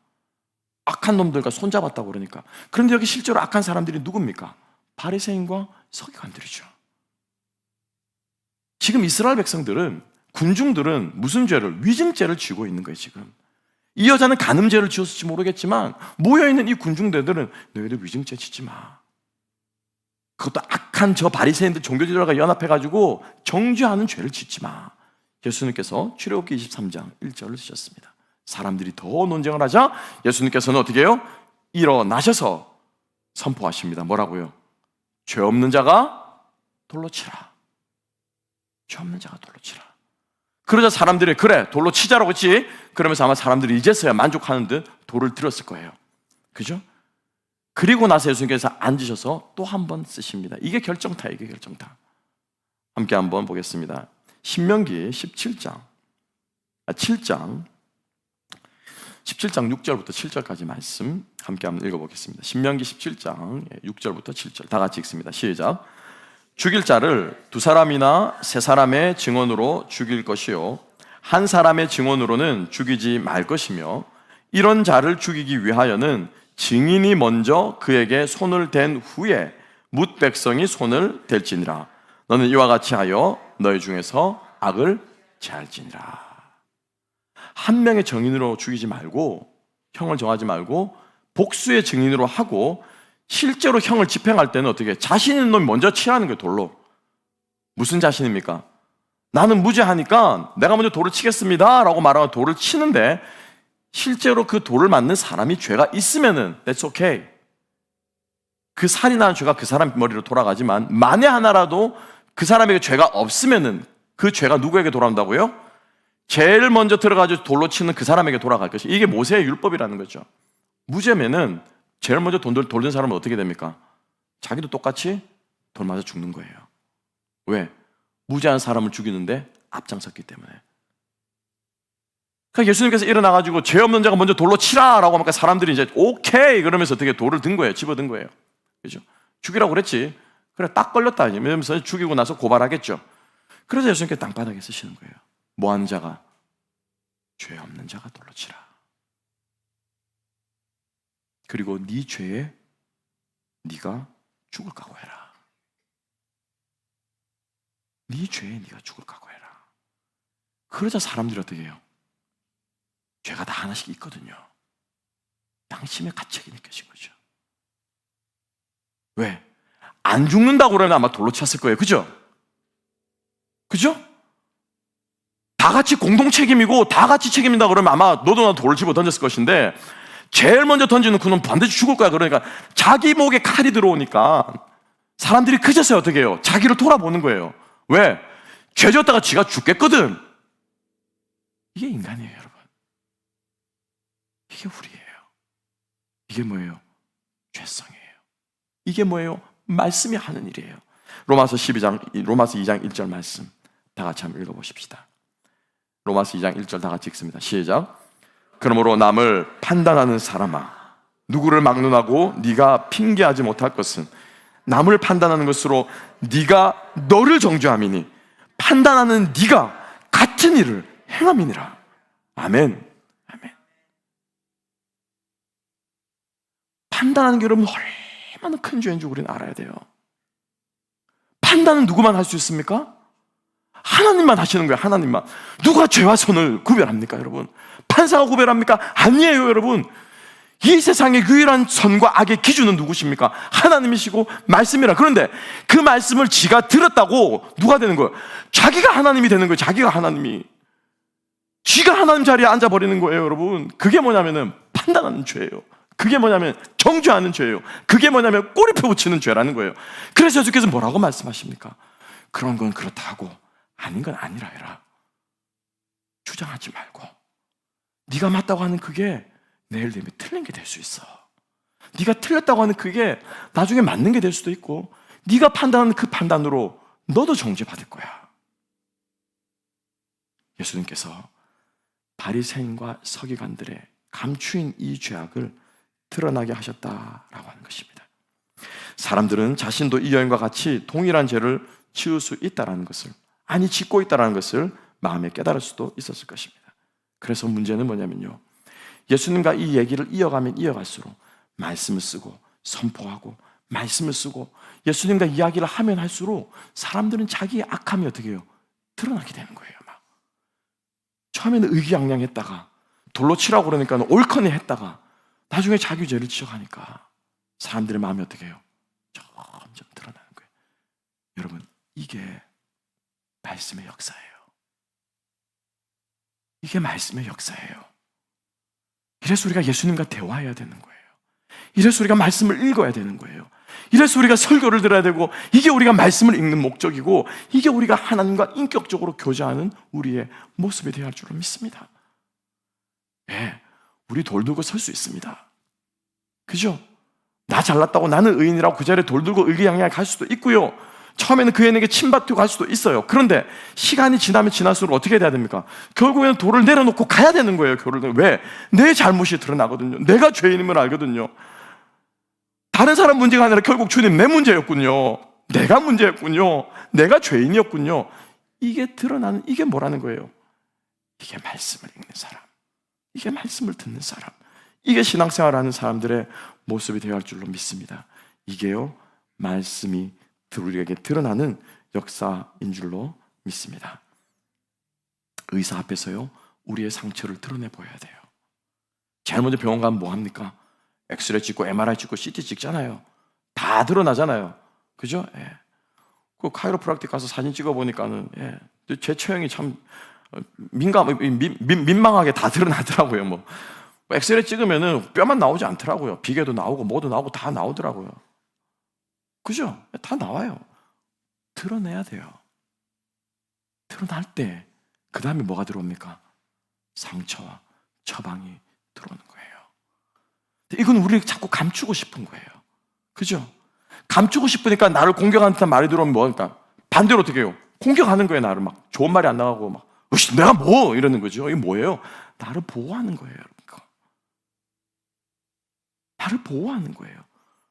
Speaker 1: 악한 놈들과 손잡았다고 그러니까. 그런데 여기 실제로 악한 사람들이 누굽니까? 바리새인과 서기관들이죠. 지금 이스라엘 백성들은 군중들은 무슨 죄를? 위증죄를 지고 있는 거예요. 지금 이 여자는 간음죄를 지었을지 모르겠지만 모여있는 이 군중들은 너희들 위증죄 짓지 마. 그것도 악한 저 바리새인들 종교지도자가 연합해가지고 정죄하는 죄를 짓지 마. 예수님께서 출애굽기 23장 1절을 쓰셨습니다. 사람들이 더 논쟁을 하자 예수님께서는 어떻게 해요? 일어나셔서 선포하십니다. 뭐라고요? 죄 없는 자가 돌로 치라. 죄 없는 자가 돌로 치라. 그러자 사람들이 그래 돌로 치자라고 했지. 그러면서 아마 사람들이 이제서야 만족하는 듯 돌을 들었을 거예요. 그죠? 그리고 나서 예수님께서 앉으셔서 또 한 번 쓰십니다. 이게 결정타. 이게 결정타. 함께 한번 보겠습니다. 신명기 17장 6절부터 7절까지 말씀 함께 한번 읽어보겠습니다. 신명기 17장 6절부터 7절 다 같이 읽습니다. 시작. 죽일 자를 두 사람이나 세 사람의 증언으로 죽일 것이요 한 사람의 증언으로는 죽이지 말 것이며 이런 자를 죽이기 위하여는 증인이 먼저 그에게 손을 댄 후에 뭇 백성이 손을 댈지니라. 너는 이와 같이 하여 너희 중에서 악을 제할지니라. 한 명의 증인으로 죽이지 말고 형을 정하지 말고 복수의 증인으로 하고 실제로 형을 집행할 때는 어떻게 자신 있는 놈이 먼저 치라는 거예요. 돌로. 무슨 자신입니까? 나는 무죄하니까 내가 먼저 돌을 치겠습니다 라고 말하고 돌을 치는데 실제로 그 돌을 맞는 사람이 죄가 있으면은 that's okay. 그 살인하는 죄가 그 사람 머리로 돌아가지만 만에 하나라도 그 사람에게 죄가 없으면은 그 죄가 누구에게 돌아온다고요? 제일 먼저 들어가서 돌로 치는 그 사람에게 돌아갈 것이. 이게 모세의 율법이라는 거죠. 무죄면은 제일 먼저 돌린 사람은 어떻게 됩니까? 자기도 똑같이 돌 맞아 죽는 거예요. 왜? 무죄한 사람을 죽이는데 앞장섰기 때문에. 그러니까 예수님께서 일어나가지고 죄 없는 자가 먼저 돌로 치라라고 하니까 사람들이 이제 오케이 그러면서 어떻게 돌을 든 거예요. 집어든 거예요. 그죠? 죽이라고 그랬지. 그래 딱 걸렸다. 이러면서 죽이고 나서 고발하겠죠. 그래서 예수님께서 땅바닥에 쓰시는 거예요. 뭐하는 자가? 죄 없는 자가 돌로 치라. 그리고 네 죄에 네가 죽을 각오해라. 네 죄에 네가 죽을 각오해라. 그러자 사람들이 어떻게 해요? 죄가 다 하나씩 있거든요. 양심의 가책이 느껴진 거죠. 왜? 안 죽는다고 그러면 아마 돌로 쳤을 거예요. 그죠? 그죠? 다 같이 공동 책임이고 다 같이 책임진다 그러면 아마 너도 나도 돌을 집어 던졌을 것인데 제일 먼저 던지는 그놈 반드시 죽을 거야. 그러니까 자기 목에 칼이 들어오니까 사람들이 그제서야 어떻게 해요? 자기를 돌아보는 거예요. 왜? 죄 졌다가 지가 죽겠거든. 이게 인간이에요, 여러분. 이게 우리예요. 이게 뭐예요? 죄성이에요. 이게 뭐예요? 말씀이 하는 일이에요. 로마서 2장 1절 말씀 다 같이 한번 읽어보십시다. 로마서 2장 1절 다 같이 읽습니다. 시작. 그러므로 남을 판단하는 사람아, 누구를 막론하고 네가 핑계하지 못할 것은 남을 판단하는 것으로 네가 너를 정죄함이니 판단하는 네가 같은 일을 행함이니라. 아멘. 아멘. 판단하는 게 여러분 얼마나 큰 죄인 줄 우리는 알아야 돼요. 판단은 누구만 할 수 있습니까? 하나님만 하시는 거예요. 하나님만. 누가 죄와 선을 구별합니까 여러분? 판사가 구별합니까? 아니에요 여러분. 이 세상의 유일한 선과 악의 기준은 누구십니까? 하나님이시고 말씀이라. 그런데 그 말씀을 지가 들었다고 누가 되는 거예요? 자기가 하나님이 되는 거예요. 자기가 하나님이. 지가 하나님 자리에 앉아버리는 거예요 여러분. 그게 뭐냐면은 판단하는 죄예요. 그게 뭐냐면 정죄하는 죄예요. 그게 뭐냐면 꼬리표 붙이는 죄라는 거예요. 그래서 예수께서 뭐라고 말씀하십니까? 그런 건 그렇다고 아닌 건 아니라 해라. 주장하지 말고. 네가 맞다고 하는 그게 내일 되면 틀린 게 될 수 있어. 네가 틀렸다고 하는 그게 나중에 맞는 게 될 수도 있고, 네가 판단하는 그 판단으로 너도 정죄받을 거야. 예수님께서 바리새인과 서기관들의 감추인 이 죄악을 드러나게 하셨다라고 하는 것입니다. 사람들은 자신도 이 여인과 같이 동일한 죄를 지을 수 있다라는 것을, 아니 짓고 있다라는 것을 마음에 깨달을 수도 있었을 것입니다. 그래서 문제는 뭐냐면요, 예수님과 이 얘기를 이어가면 이어갈수록 말씀을 쓰고 선포하고 말씀을 쓰고 예수님과 이야기를 하면 할수록 사람들은 자기의 악함이 어떻게 해요? 드러나게 되는 거예요. 막. 처음에는 의기양양했다가 돌로 치라고 그러니까 옳거니 했다가 나중에 자기 죄를 지적하니까 사람들의 마음이 어떻게 해요? 점점 드러나는 거예요. 여러분, 이게 말씀의 역사예요. 이게 말씀의 역사예요. 이래서 우리가 예수님과 대화해야 되는 거예요. 이래서 우리가 말씀을 읽어야 되는 거예요. 이래서 우리가 설교를 들어야 되고, 이게 우리가 말씀을 읽는 목적이고, 이게 우리가 하나님과 인격적으로 교제하는 우리의 모습이 되어야 할 줄로 믿습니다. 네, 우리 돌 들고 설 수 있습니다. 그죠? 나 잘났다고 나는 의인이라고 그 자리에 돌 들고 의기양양하게 갈 수도 있고요. 처음에는 그 애에게 침받고 갈 수도 있어요. 그런데 시간이 지나면 지날수록 어떻게 돼야 됩니까? 결국에는 돌을 내려놓고 가야 되는 거예요. 왜? 내 잘못이 드러나거든요. 내가 죄인임을 알거든요. 다른 사람 문제가 아니라 결국 주님 내 문제였군요. 내가 문제였군요. 내가 죄인이었군요. 이게 드러나는, 이게 뭐라는 거예요? 이게 말씀을 읽는 사람, 이게 말씀을 듣는 사람, 이게 신앙생활하는 사람들의 모습이 되어야 할 줄로 믿습니다. 이게요, 말씀이 우리에게 드러나는 역사인 줄로 믿습니다. 의사 앞에서요, 우리의 상처를 드러내 보여야 돼요. 제일 먼저 병원 가면 뭐 합니까? 엑스레이 찍고 MRI 찍고 CT 찍잖아요. 다 드러나잖아요. 그죠? 예. 그 카이로프락틱 가서 사진 찍어 보니까는, 예, 제 처형이 참 민망하게 다 드러나더라고요. 뭐 엑스레이 찍으면은 뼈만 나오지 않더라고요. 비계도 나오고 뭐도 나오고 다 나오더라고요. 그죠? 다 나와요. 드러내야 돼요. 드러날 때 그 다음에 뭐가 들어옵니까? 상처와 처방이 들어오는 거예요. 이건 우리를 자꾸 감추고 싶은 거예요. 그죠? 감추고 싶으니까 나를 공격하는 듯한 말이 들어오면 뭐니까 반대로 어떻게 해요? 공격하는 거예요. 나를 막 좋은 말이 안 나가고 막 내가 뭐 이러는 거죠. 이게 뭐예요? 나를 보호하는 거예요. 나를 보호하는 거예요.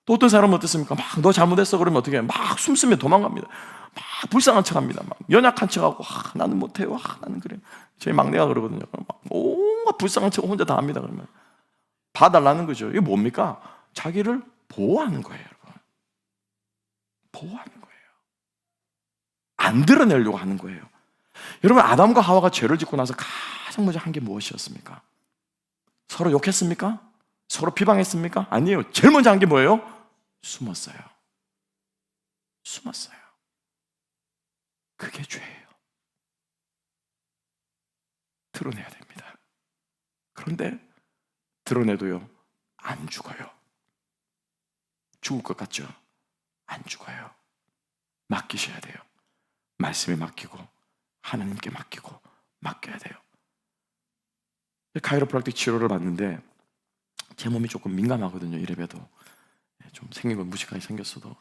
Speaker 1: 또 어떤 사람은 어떻습니까? 막 너 잘못했어 그러면 어떻게 해요? 막 숨으며 도망갑니다. 막 불쌍한 척합니다. 막 연약한 척하고 나는 못해요. 나는 그래. 제 막내가 그러거든요. 막 온갖 불쌍한 척 혼자 다 합니다. 그러면 봐달라는 거죠. 이게 뭡니까? 자기를 보호하는 거예요, 여러분. 보호하는 거예요. 안 드러내려고 하는 거예요. 여러분, 아담과 하와가 죄를 짓고 나서 가장 먼저 한 게 무엇이었습니까? 서로 욕했습니까? 서로 비방했습니까? 아니에요. 제일 먼저 한 게 뭐예요? 숨었어요. 숨었어요. 그게 죄예요. 드러내야 됩니다. 그런데 드러내도요, 안 죽어요. 죽을 것 같죠? 안 죽어요. 맡기셔야 돼요. 말씀에 맡기고 하나님께 맡기고 맡겨야 돼요. 카이로프락틱 치료를 받는데 제 몸이 조금 민감하거든요. 이래봬도 좀 생긴 건 무식하게 생겼어도.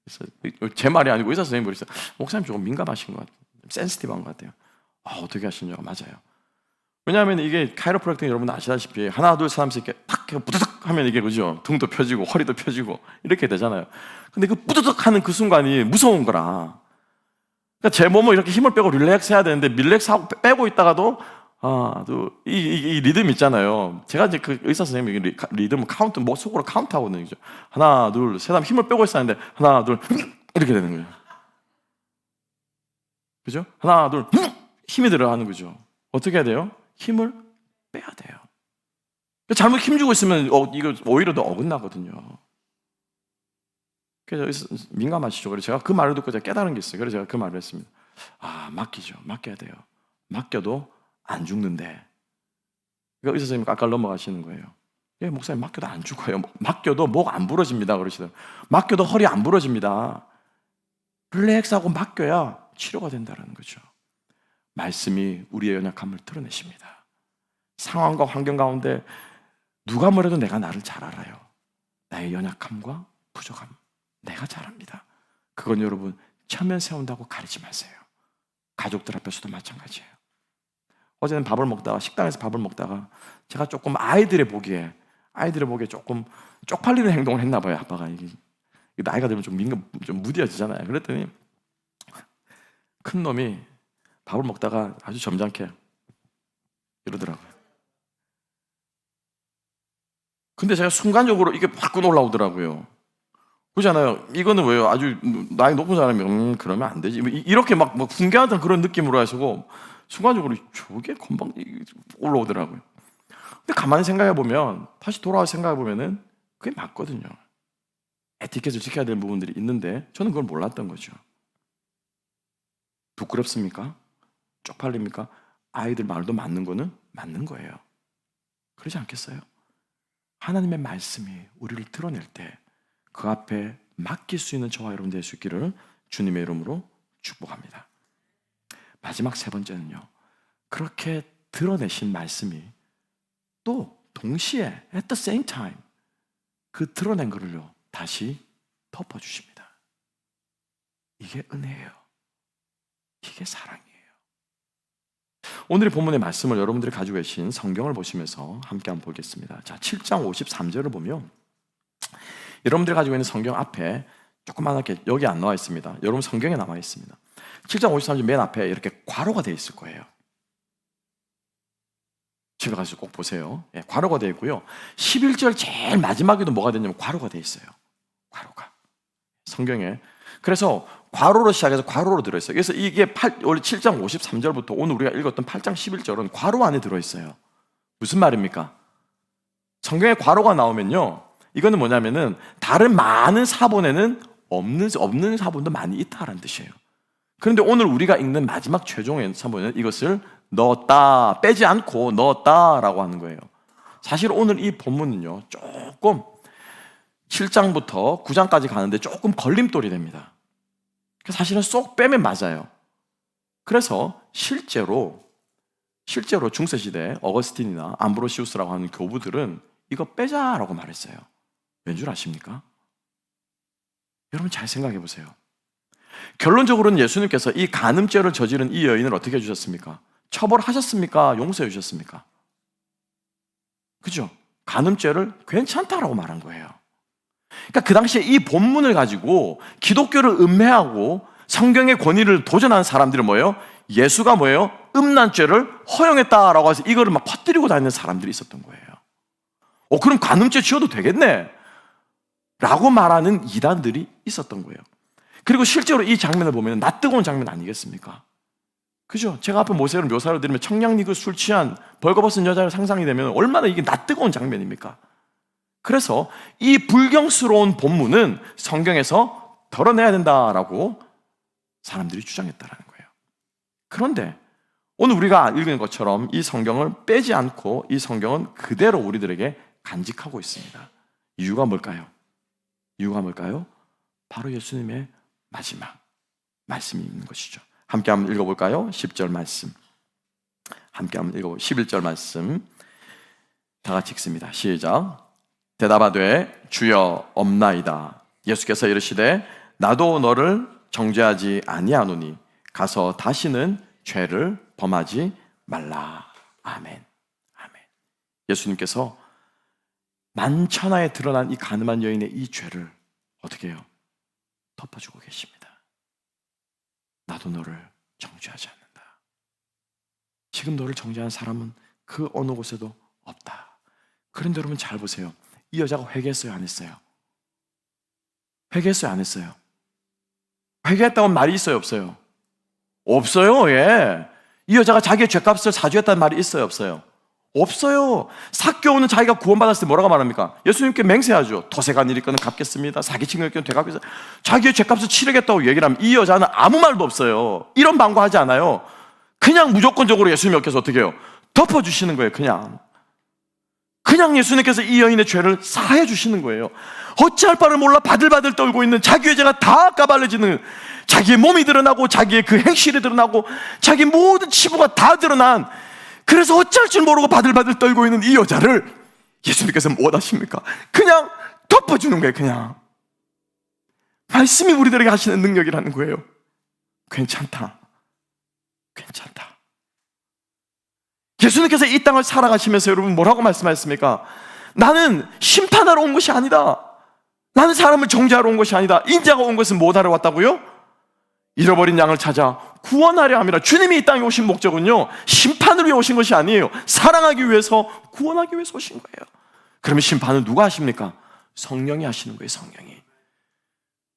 Speaker 1: 그래서 제 말이 아니고 의사 선생님이 그랬어요. 목사님 조금 민감하신 것 같아요. 센시티브한 것 같아요. 어떻게 하시냐고. 맞아요. 왜냐하면 이게 카이로프락틱 여러분 아시다시피 하나 둘 셋 하면서 이렇게 탁 부드득 하면 이게 그죠? 등도 펴지고 허리도 펴지고 이렇게 되잖아요. 근데 그 부드득 하는 그 순간이 무서운 거라. 그러니까 제 몸을 이렇게 힘을 빼고 릴렉스 해야 되는데 릴렉스하고 빼고 있다가도 하나, 둘. 이 리듬 있잖아요. 제가 이제 그 의사 선생님이 리듬 카운트, 뭐 속으로 카운트 하거든요. 하나, 둘, 셋 하면 힘을 빼고 있었는데, 하나, 둘, 이렇게 되는 거예요. 그죠? 하나, 둘, 힘이 들어가는 거죠. 어떻게 해야 돼요? 힘을 빼야 돼요. 잘못 힘 주고 있으면 이거 오히려 더 어긋나거든요. 그래서 민감하시죠. 그래서 제가 그 말을 듣고 제가 깨달은 게 있어요. 그래서 제가 그 말을 했습니다. 맡기죠. 맡겨야 돼요. 맡겨도 안 죽는데. 그러니까 의사 선생님이 깎아 넘어가시는 거예요. 예, 목사님 맡겨도 안 죽어요. 맡겨도 목 안 부러집니다. 그러시더라고요. 맡겨도 허리 안 부러집니다. 릴렉스하고 맡겨야 치료가 된다는 거죠. 말씀이 우리의 연약함을 드러내십니다. 상황과 환경 가운데 누가 뭐래도 내가 나를 잘 알아요. 나의 연약함과 부족함 내가 잘 압니다. 그건 여러분 체면 세운다고 가리지 마세요. 가족들 앞에서도 마찬가지예요. 어제는 밥을 먹다가 식당에서 밥을 먹다가 제가 조금 아이들의 보기에 조금 쪽팔리는 행동을 했나 봐요. 아빠가 나이가 들면 좀 무뎌지잖아요. 그랬더니 큰 놈이 밥을 먹다가 아주 점잖게 이러더라고요. 근데 제가 순간적으로 이게 바꾸 올라오더라고요. 그렇잖아요. 이거는 왜요? 아주 나이 높은 사람이 그러면 안 되지. 이렇게 막 훈계하던 그런 느낌으로 하시고 순간적으로 저게 금방 올라오더라고요. 근데 가만히 생각해 보면 다시 돌아와서 생각해 보면은 그게 맞거든요. 에티켓을 지켜야 될 부분들이 있는데 저는 그걸 몰랐던 거죠. 부끄럽습니까? 쪽팔립니까? 아이들 말도 맞는 거는 맞는 거예요. 그러지 않겠어요? 하나님의 말씀이 우리를 드러낼 때 그 앞에 맡길 수 있는 저와 여러분 될 수 있기를 주님의 이름으로 축복합니다. 마지막 세 번째는요. 그렇게 드러내신 말씀이 또 동시에 at the same time 그 드러낸 것을요 다시 덮어주십니다. 이게 은혜예요. 이게 사랑이에요. 오늘의 본문의 말씀을 여러분들이 가지고 계신 성경을 보시면서 함께 한번 보겠습니다. 자, 7장 53절을 보면 여러분들이 가지고 있는 성경 앞에 조그맣게 여기 안 나와 있습니다. 여러분 성경에 나와 있습니다. 7장 53절 맨 앞에 이렇게 괄호가 되어 있을 거예요. 집에 가서 꼭 보세요. 예, 괄호가 되어 있고요. 11절 제일 마지막에도 뭐가 되냐면 괄호가 되어 있어요. 괄호가. 성경에. 그래서 괄호로 시작해서 괄호로 들어있어요. 그래서 이게 원래 7장 53절부터 오늘 우리가 읽었던 8장 11절은 괄호 안에 들어있어요. 무슨 말입니까? 성경에 괄호가 나오면요. 이거는 뭐냐면은 다른 많은 사본에는 없는 사본도 많이 있다라는 뜻이에요. 그런데 오늘 우리가 읽는 마지막 최종의 사본에는 이것을 넣었다, 빼지 않고 넣었다라고 하는 거예요. 사실 오늘 이 본문은요. 조금 7장부터 9장까지 가는데 조금 걸림돌이 됩니다. 사실은 쏙 빼면 맞아요. 그래서 실제로 중세시대 어거스틴이나 암브로시우스라고 하는 교부들은 이거 빼자라고 말했어요. 왠 줄 아십니까? 여러분 잘 생각해 보세요. 결론적으로는 예수님께서 이 간음죄를 저지른 이 여인을 어떻게 해주셨습니까? 처벌하셨습니까? 용서해 주셨습니까? 그죠? 간음죄를 괜찮다라고 말한 거예요. 그러니까 그 당시에 이 본문을 가지고 기독교를 음해하고 성경의 권위를 도전한 사람들은 뭐예요? 예수가 뭐예요? 음란죄를 허용했다라고 해서 이거를 막 퍼뜨리고 다니는 사람들이 있었던 거예요. 그럼 간음죄 지어도 되겠네 라고 말하는 이단들이 있었던 거예요. 그리고 실제로 이 장면을 보면 낯뜨거운 장면 아니겠습니까? 그죠? 제가 앞에 모세를 묘사를 드리면 청량리그 술 취한 벌거벗은 여자를 상상이 되면 얼마나 이게 낯뜨거운 장면입니까? 그래서 이 불경스러운 본문은 성경에서 덜어내야 된다라고 사람들이 주장했다는 거예요. 그런데 오늘 우리가 읽은 것처럼 이 성경을 빼지 않고 이 성경은 그대로 우리들에게 간직하고 있습니다. 이유가 뭘까요? 바로 예수님의 마지막 말씀이 있는 것이죠. 함께 한번 읽어볼까요? 10절 말씀. 함께 한번 읽어볼까요? 11절 말씀. 다 같이 읽습니다. 시작. 대답하되 주여 없나이다. 예수께서 이르시되 나도 너를 정죄하지 아니하노니 가서 다시는 죄를 범하지 말라. 아멘. 아멘. 예수님께서 만천하에 드러난 이 가늠한 여인의 이 죄를 어떻게 해요? 덮어주고 계십니다. 나도 너를 정죄하지 않는다. 지금 너를 정죄하는 사람은 그 어느 곳에도 없다. 그런데 여러분 잘 보세요. 이 여자가 회개했어요, 안 했어요? 회개했어요, 안 했어요? 회개했다고 말이 있어요, 없어요? 없어요. 예. 이 여자가 자기의 죄값을 사주했다는 말이 있어요, 없어요? 없어요. 삭개오는 자기가 구원받았을 때 뭐라고 말합니까? 예수님께 맹세하죠. 토색한 일이 있거든 갚겠습니다. 사기친 것 있거든 되갚겠습니다. 자기의 죄값을 치르겠다고 얘기를 하면 이 여자는 아무 말도 없어요. 이런 방구하지 않아요. 그냥 무조건적으로 예수님 옆에서 어떻게 해요? 덮어주시는 거예요. 그냥 예수님께서 이 여인의 죄를 사해 주시는 거예요. 어찌할 바를 몰라 바들바들 떨고 있는 자기의 죄가 다 까발려지는, 자기의 몸이 드러나고 자기의 그 행실이 드러나고 자기 모든 치부가 다 드러난, 그래서 어찌할 줄 모르고 바들바들 떨고 있는 이 여자를 예수님께서 뭐 하십니까? 그냥 덮어주는 거예요. 그냥 말씀이 우리들에게 하시는 능력이라는 거예요. 괜찮다. 예수님께서 이 땅을 살아가시면서 여러분 뭐라고 말씀하셨습니까? 나는 심판하러 온 것이 아니다. 나는 사람을 정죄하러 온 것이 아니다. 인자가 온 것은 뭐 하러 왔다고요? 잃어버린 양을 찾아 구원하려 함이라. 주님이 이 땅에 오신 목적은요, 심판을 위해 오신 것이 아니에요. 사랑하기 위해서, 구원하기 위해서 오신 거예요. 그러면 심판은 누가 하십니까? 성령이 하시는 거예요.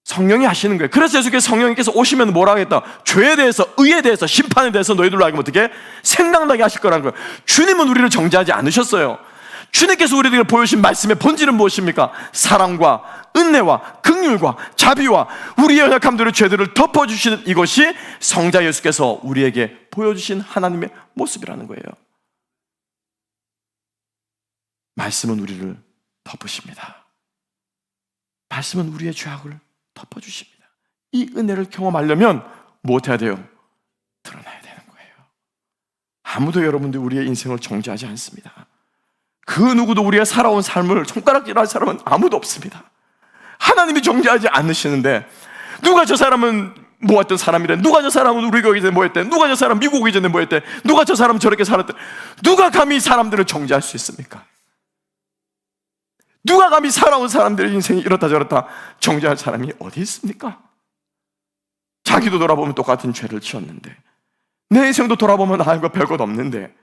Speaker 1: 성령이 하시는 거예요. 그래서 예수께서 성령님께서 오시면 뭐라고 했다? 죄에 대해서, 의에 대해서, 심판에 대해서 너희들로 하여금 어떻게? 생각나게 하실 거라는 거예요. 주님은 우리를 정죄하지 않으셨어요. 주님께서 우리에게 보여주신 말씀의 본질은 무엇입니까? 사랑과 은혜와 긍휼과 자비와 우리의 연약함들의 죄들을 덮어주시는, 이것이 성자 예수께서 우리에게 보여주신 하나님의 모습이라는 거예요. 말씀은 우리를 덮으십니다. 말씀은 우리의 죄악을 덮어주십니다. 이 은혜를 경험하려면 무엇해야 돼요? 드러나야 되는 거예요. 아무도 여러분들 우리의 인생을 정죄하지 않습니다. 그 누구도 우리가 살아온 삶을 손가락질할 사람은 아무도 없습니다. 하나님이 정죄하지 않으시는데, 누가 저 사람은 모았던 사람이래, 누가 저 사람은 우리 교회 전에 뭐 했대, 누가 저 사람 미국 오기 전에 뭐 했대, 누가 저 사람은 저렇게 살았대, 누가 감히 사람들을 정죄할 수 있습니까? 누가 감히 살아온 사람들의 인생이 이렇다 저렇다 정죄할 사람이 어디 있습니까? 자기도 돌아보면 똑같은 죄를 지었는데, 내 인생도 돌아보면 하나님과 별것 없는데,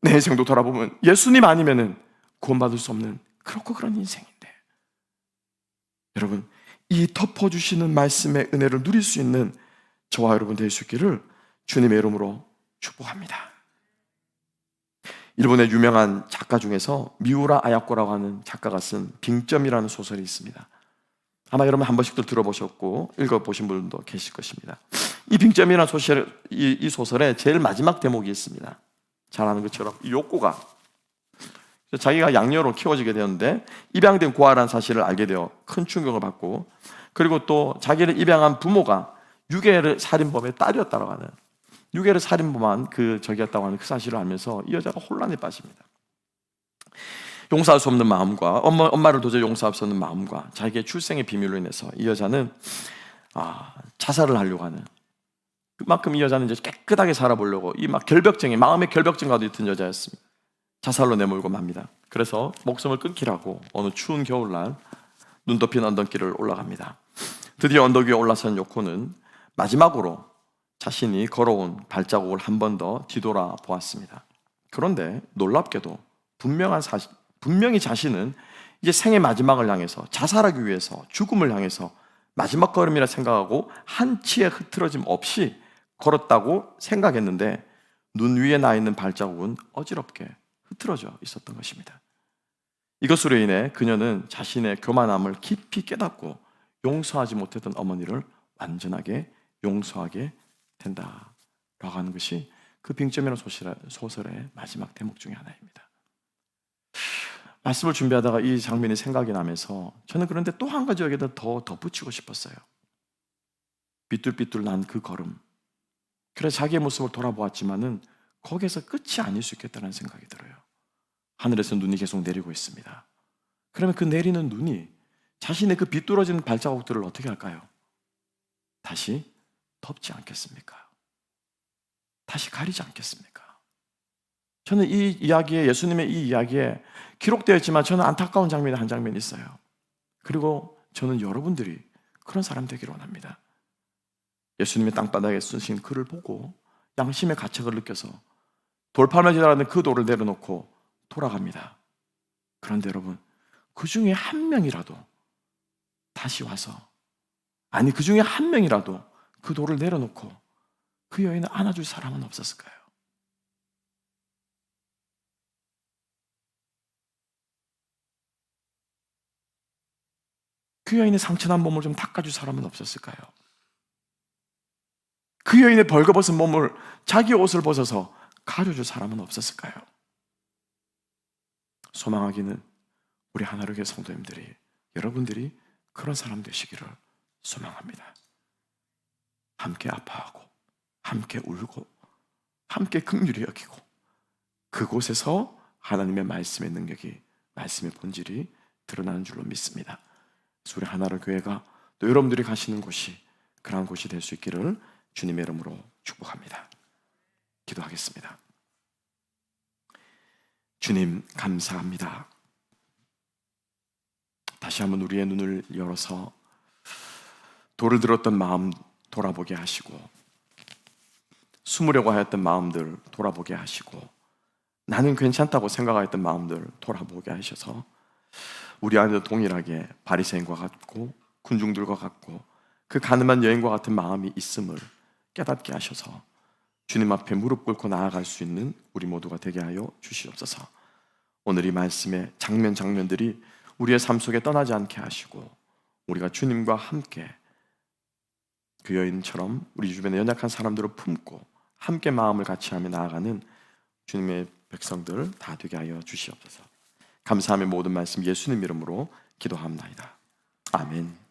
Speaker 1: 내 인생도 돌아보면 예수님 아니면은 구원받을 수 없는 그런 인생인데, 여러분, 이 덮어주시는 말씀의 은혜를 누릴 수 있는 저와 여러분 될 수 있기를 주님의 이름으로 축복합니다. 일본의 유명한 작가 중에서 미우라 아야코라고 하는 작가가 쓴 빙점이라는 소설이 있습니다. 아마 여러분 한 번씩도 들어보셨고 읽어보신 분도 계실 것입니다. 이 빙점이라는 소설, 이 소설의 제일 마지막 대목이 있습니다. 잘 아는 것처럼 이 욕구가, 자기가 양녀로 키워지게 되었는데 입양된 고아라는 사실을 알게 되어 큰 충격을 받고, 그리고 또 자기를 입양한 부모가 유괴를 살인범의 딸이었다고 하는, 유괴를 살인범한 그 적이었다고 하는 그 사실을 알면서 이 여자가 혼란에 빠집니다. 용서할 수 없는 마음과 엄마를 도저히 용서할 수 없는 마음과 자기의 출생의 비밀로 인해서 이 여자는 자살을 하려고 하는, 그만큼 이 여자는 이제 깨끗하게 살아보려고 이 막 결벽증이, 마음의 결벽증과도 있던 여자였습니다. 자살로 내몰고 맙니다. 그래서 목숨을 끊기라고 어느 추운 겨울날 눈 덮인 언덕길을 올라갑니다. 드디어 언덕 위에 올라선 요코는 마지막으로 자신이 걸어온 발자국을 한 번 더 뒤돌아 보았습니다. 그런데 놀랍게도 분명히 자신은 이제 생의 마지막을 향해서, 자살하기 위해서, 죽음을 향해서 마지막 걸음이라 생각하고 한치의 흐트러짐 없이 걸었다고 생각했는데, 눈 위에 나 있는 발자국은 어지럽게 흐트러져 있었던 것입니다. 이것으로 인해 그녀는 자신의 교만함을 깊이 깨닫고 용서하지 못했던 어머니를 완전하게 용서하게 된다라고 하는 것이 그 빙점이라는 소설의 마지막 대목 중에 하나입니다. 말씀을 준비하다가 이 장면이 생각이 나면서 저는 그런데 또 한 가지 여기다 더 덧붙이고 싶었어요. 삐뚤삐뚤 난 그 걸음, 그래서 자기의 모습을 돌아보았지만은 거기에서 끝이 아닐 수 있겠다는 생각이 들어요. 하늘에서 눈이 계속 내리고 있습니다. 그러면 그 내리는 눈이 자신의 그 비뚤어진 발자국들을 어떻게 할까요? 다시 덮지 않겠습니까? 다시 가리지 않겠습니까? 저는 이 이야기에, 예수님의 이 이야기에 기록되어 있지만 저는 안타까운 장면이 한 장면이 있어요. 그리고 저는 여러분들이 그런 사람 되기를 원합니다. 예수님의 땅바닥에 쓰신 글을 보고 양심의 가책을 느껴서 돌팔매 제자라는 그 돌을 내려놓고 돌아갑니다. 그런데 여러분, 그 중에 한 명이라도 다시 와서, 아니 그 중에 한 명이라도 그 돌을 내려놓고 그 여인을 안아줄 사람은 없었을까요? 그 여인의 상처난 몸을 좀 닦아줄 사람은 없었을까요? 그 여인의 벌거벗은 몸을 자기 옷을 벗어서 가려줄 사람은 없었을까요? 소망하기는 우리 하나로교회 성도님들이, 여러분들이 그런 사람 되시기를 소망합니다. 함께 아파하고 함께 울고 함께 긍휼히 여기고 그곳에서 하나님의 말씀의 능력이, 말씀의 본질이 드러나는 줄로 믿습니다. 그래서 우리 하나로 교회가 또 여러분들이 가시는 곳이 그러한 곳이 될 수 있기를 주님의 이름으로 축복합니다. 기도하겠습니다. 주님 감사합니다. 다시 한번 우리의 눈을 열어서 돌을 들었던 마음 돌아보게 하시고, 숨으려고 하였던 마음들 돌아보게 하시고, 나는 괜찮다고 생각했던 마음들 돌아보게 하셔서 우리 안에도 동일하게 바리새인과 같고 군중들과 같고 그 가늠한 여인과 같은 마음이 있음을 깨닫게 하셔서 주님 앞에 무릎 꿇고 나아갈 수 있는 우리 모두가 되게 하여 주시옵소서. 오늘 이 말씀의 장면들이 우리의 삶 속에 떠나지 않게 하시고 우리가 주님과 함께 그 여인처럼 우리 주변에 연약한 사람들을 품고 함께 마음을 같이 하며 나아가는 주님의 백성들 다 되게 하여 주시옵소서. 감사하며 모든 말씀 예수님 이름으로 기도합니다. 아멘.